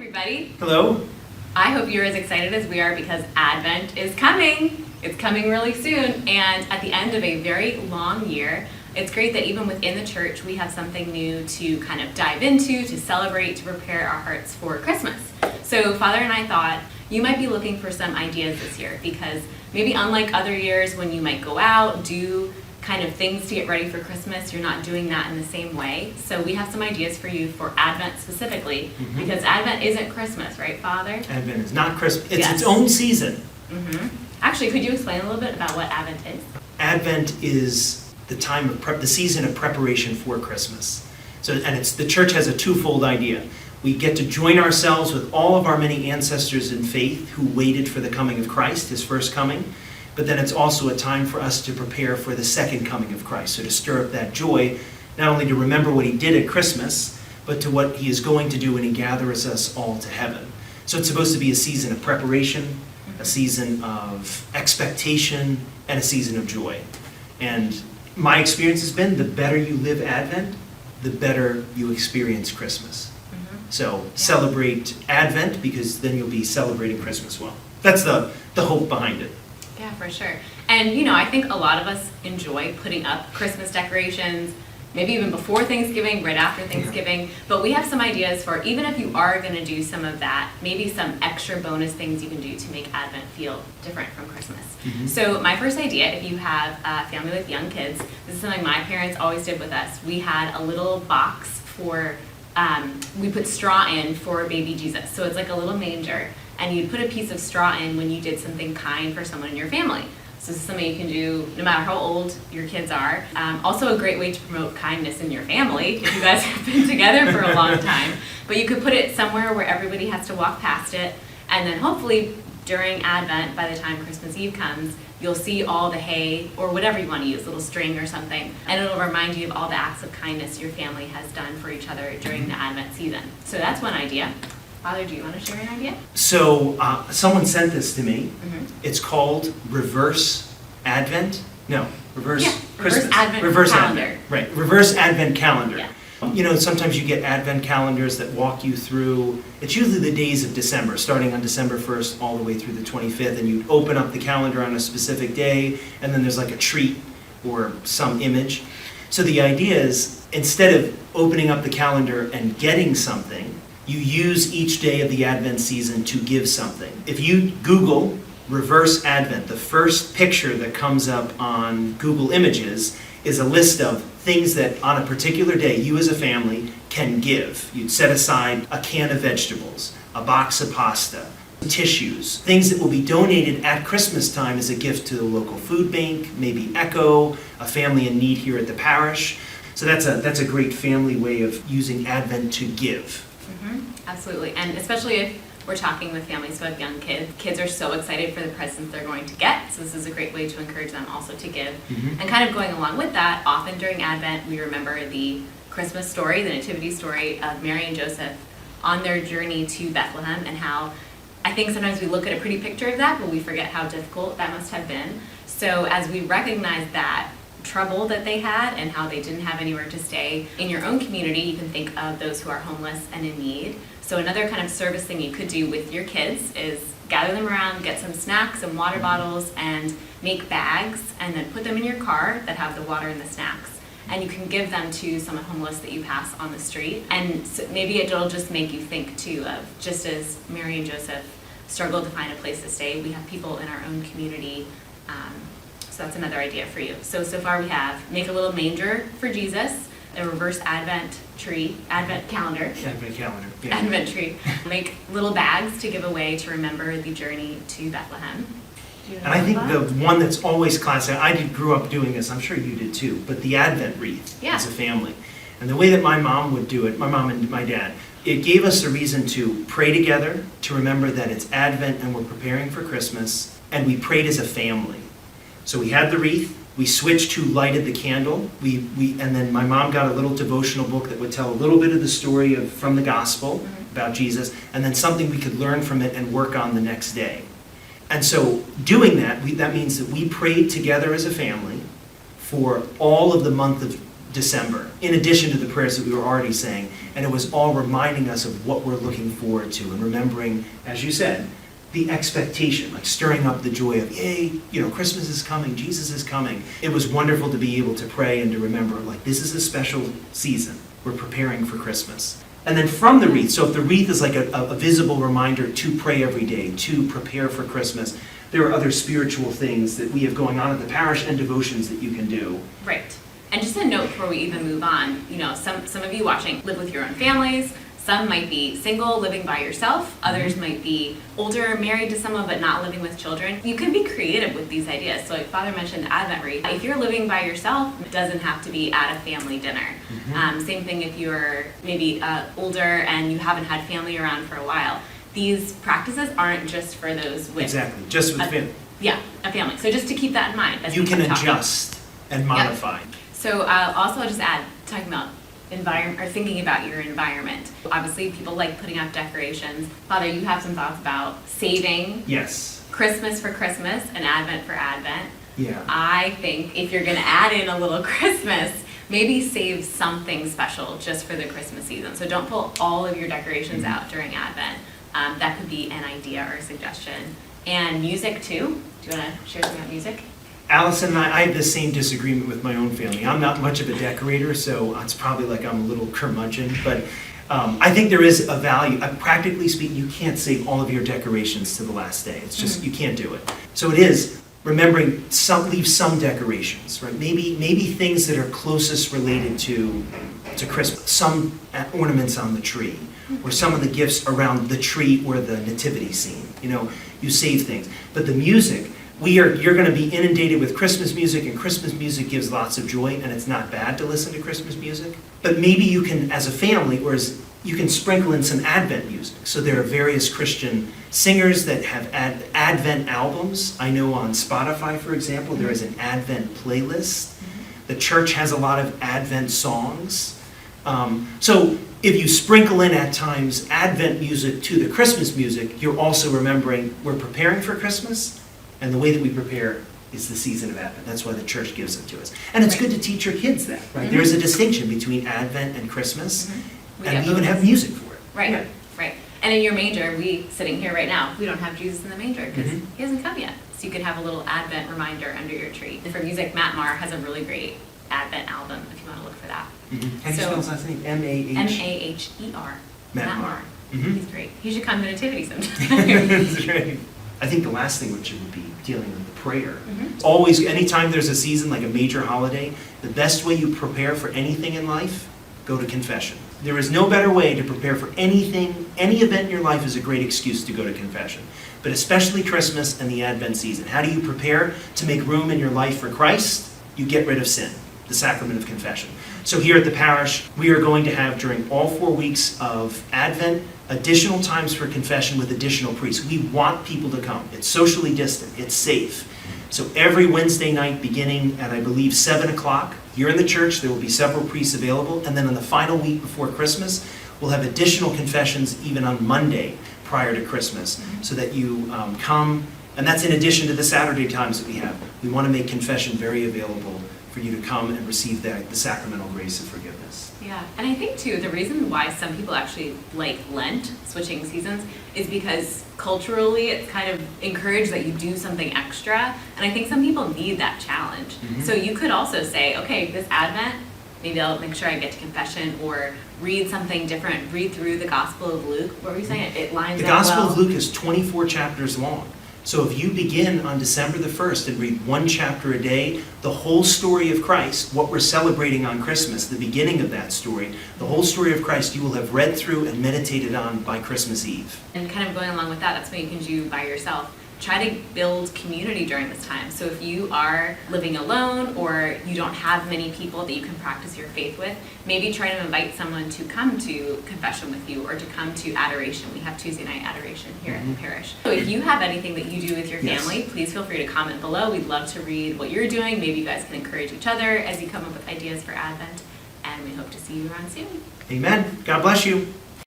everybody. Hello. I hope you're as excited as we are because Advent is coming. It's coming really soon, and at the end of a very long year, it's great that even within the church we have something new to kind of dive into, to celebrate, to prepare our hearts for Christmas. So Father and I thought you might be looking for some ideas this year because maybe unlike other years when you might go out, do kind of things to get ready for Christmas, you're not doing that in the same way. So we have some ideas for you for Advent specifically, because Advent isn't Christmas, right, Father? Advent is not Christmas. It's Yes. its own season. Actually, could you explain a little bit about what Advent is? Advent is the time of the season of preparation for Christmas. The church has a twofold idea. We get to join ourselves with all of our many ancestors in faith who waited for the coming of Christ, his first coming. But then it's also a time for us to prepare for the second coming of Christ. So to stir up that joy, not only to remember what he did at Christmas, but to what he is going to do when he gathers us all to heaven. So it's supposed to be a season of preparation, a season of expectation, and a season of joy. And my experience has been the better you live Advent, the better you experience Christmas. So celebrate Advent because then you'll be celebrating Christmas well. That's the hope behind it. Yeah, for sure. And, I think a lot of us enjoy putting up Christmas decorations, maybe even before Thanksgiving, right after Thanksgiving. But we have some ideas for, even if you are going to do some of that, maybe some extra bonus things you can do to make Advent feel different from Christmas. So my first idea, if you have a family with young kids, this is something my parents always did with us. We had a little box for, we put straw in for baby Jesus. So it's like a little manger. And you'd put a piece of straw in when you did something kind for someone in your family. So this is something you can do no matter how old your kids are. Also a great way to promote kindness in your family if you guys have been together for a long time. But you could put it somewhere where everybody has to walk past it. And then hopefully during Advent, by the time Christmas Eve comes, you'll see all the hay or whatever you want to use, a little string or something. And it'll remind you of all the acts of kindness your family has done for each other during the Advent season. So that's one idea. Father, do you want to share an idea? So someone sent this to me. It's called Reverse Advent. No, Reverse Christmas. Reverse Advent calendar. Right, Reverse Advent calendar. Yeah. Sometimes you get Advent calendars that walk you through, it's usually the days of December, starting on December 1st all the way through the 25th, and you open up the calendar on a specific day, and then there's like a treat or some image. So the idea is, instead of opening up the calendar and getting something, you use each day of the Advent season to give something. If you Google Reverse Advent, the first picture that comes up on Google Images is a list of things that on a particular day you as a family can give. You'd set aside a can of vegetables, a box of pasta, tissues, things that will be donated at Christmas time as a gift to the local food bank, maybe Echo, a family in need here at the parish. So that's a great family way of using Advent to give. Absolutely, and especially if we're talking with families who have young kids. Kids are so excited for the presents they're going to get, so this is a great way to encourage them also to give. And kind of going along with that, often during Advent we remember the Christmas story, the Nativity story of Mary and Joseph on their journey to Bethlehem, and how I think sometimes we look at a pretty picture of that, but we forget how difficult that must have been. So as we recognize that trouble that they had and how they didn't have anywhere to stay, in your own community you can think of those who are homeless and in need. So another kind of service thing you could do with your kids is gather them around, get some snacks and water bottles, and make bags, and then put them in your car that have the water and the snacks. And you can give them to someone homeless that you pass on the street. And so maybe it'll just make you think too of, just as Mary and Joseph struggled to find a place to stay, we have people in our own community. So that's another idea for you. So far we have make a little manger for Jesus, a reverse Advent calendar. Advent calendar, yeah. Advent tree. Make little bags to give away to remember the journey to Bethlehem. And I think the one that's always classic, grew up doing this, I'm sure you did too, but the Advent wreath as a family. And the way that my mom would do it, my mom and my dad, it gave us a reason to pray together, to remember that it's Advent and we're preparing for Christmas, and we prayed as a family. So we had the wreath, we switched to lighted the candle, and then my mom got a little devotional book that would tell a little bit of the story from the gospel about Jesus, and then something we could learn from it and work on the next day. And so doing that, that means that we prayed together as a family for all of the month of December, in addition to the prayers that we were already saying. And it was all reminding us of what we're looking forward to and remembering, as you said, the expectation, like stirring up the joy of, yay, Christmas is coming, Jesus is coming. It was wonderful to be able to pray and to remember, like, this is a special season. We're preparing for Christmas. And then from the wreath, so if the wreath is like a visible reminder to pray every day, to prepare for Christmas, there are other spiritual things that we have going on at the parish and devotions that you can do. Right. And just a note before we even move on, some of you watching live with your own families. Some might be single, living by yourself. Others might be older, married to someone, but not living with children. You can be creative with these ideas. So like Father mentioned, Advent wreath. If you're living by yourself, it doesn't have to be at a family dinner. Same thing if you're maybe older and you haven't had family around for a while. These practices aren't just for those with... Exactly, just with family. Yeah, a family. So just to keep that in mind. You can adjust and modify. Yep. So also I'll just add, talking about environment or thinking about your environment. Obviously people like putting up decorations. Father, you have some thoughts about saving Christmas for Christmas and Advent for Advent. Yeah. I think if you're going to add in a little Christmas, maybe save something special just for the Christmas season. So don't pull all of your decorations out during Advent. That could be an idea or a suggestion. And music too. Do you want to share something about music? Allison and I have the same disagreement with my own family. I'm not much of a decorator, so it's probably like I'm a little curmudgeon, but I think there is a value. Practically speaking, you can't save all of your decorations to the last day. It's just, you can't do it. So it is remembering, leave some decorations, right? Maybe things that are closest related to Christmas. Some ornaments on the tree, or some of the gifts around the tree or the nativity scene. You save things. But the music, you're going to be inundated with Christmas music, and Christmas music gives lots of joy, and it's not bad to listen to Christmas music. But maybe you can, as a family, you can sprinkle in some Advent music. So there are various Christian singers that have Advent albums. I know on Spotify, for example, there is an Advent playlist. The church has a lot of Advent songs. So if you sprinkle in at times Advent music to the Christmas music, you're also remembering we're preparing for Christmas. And the way that we prepare is the season of Advent. That's why the church gives it to us. And it's good to teach your kids that, right? There's a distinction between Advent and Christmas, and we even have music for it. Right, right. And in your manger, sitting here right now, we don't have Jesus in the manger because he hasn't come yet. So you could have a little Advent reminder under your tree. And for music, Matt Maher has a really great Advent album if you want to look for that. How do you spell his last name? M-A-H-E-R. Matt Maher. He's great. He should come to Nativity sometime. That's right. I think the last thing which would be dealing with the prayer. Always, anytime there's a season like a major holiday, the best way you prepare for anything in life, go to confession. There is no better way to prepare for anything. Any event in your life is a great excuse to go to confession. But especially Christmas and the Advent season. How do you prepare to make room in your life for Christ? You get rid of sin, the sacrament of confession. So here at the parish, we are going to have, during all 4 weeks of Advent, additional times for confession with additional priests. We want people to come. It's socially distant. It's safe. So every Wednesday night, beginning at, I believe, 7 o'clock, here in the church, there will be several priests available. And then on the final week before Christmas, we'll have additional confessions even on Monday prior to Christmas, so that you come. And that's in addition to the Saturday times that we have. We want to make confession very available for you to come and receive the sacramental grace of forgiveness. Yeah, and I think too, the reason why some people actually like Lent, switching seasons, is because culturally it's kind of encouraged that you do something extra, and I think some people need that challenge. So you could also say, okay, this Advent, maybe I'll make sure I get to confession, or read something different, read through the Gospel of Luke. What were you saying? It lines up well. The Gospel of Luke is 24 chapters long. So if you begin on December the 1st and read one chapter a day, the whole story of Christ, what we're celebrating on Christmas, the beginning of that story, the whole story of Christ, you will have read through and meditated on by Christmas Eve. And kind of going along with that, that's what you can do by yourself. Try to build community during this time. So if you are living alone, or you don't have many people that you can practice your faith with, maybe try to invite someone to come to confession with you, or to come to adoration. We have Tuesday night adoration here at the parish. So if you have anything that you do with your family, please feel free to comment below. We'd love to read what you're doing. Maybe you guys can encourage each other as you come up with ideas for Advent. And we hope to see you around soon. Amen. God bless you.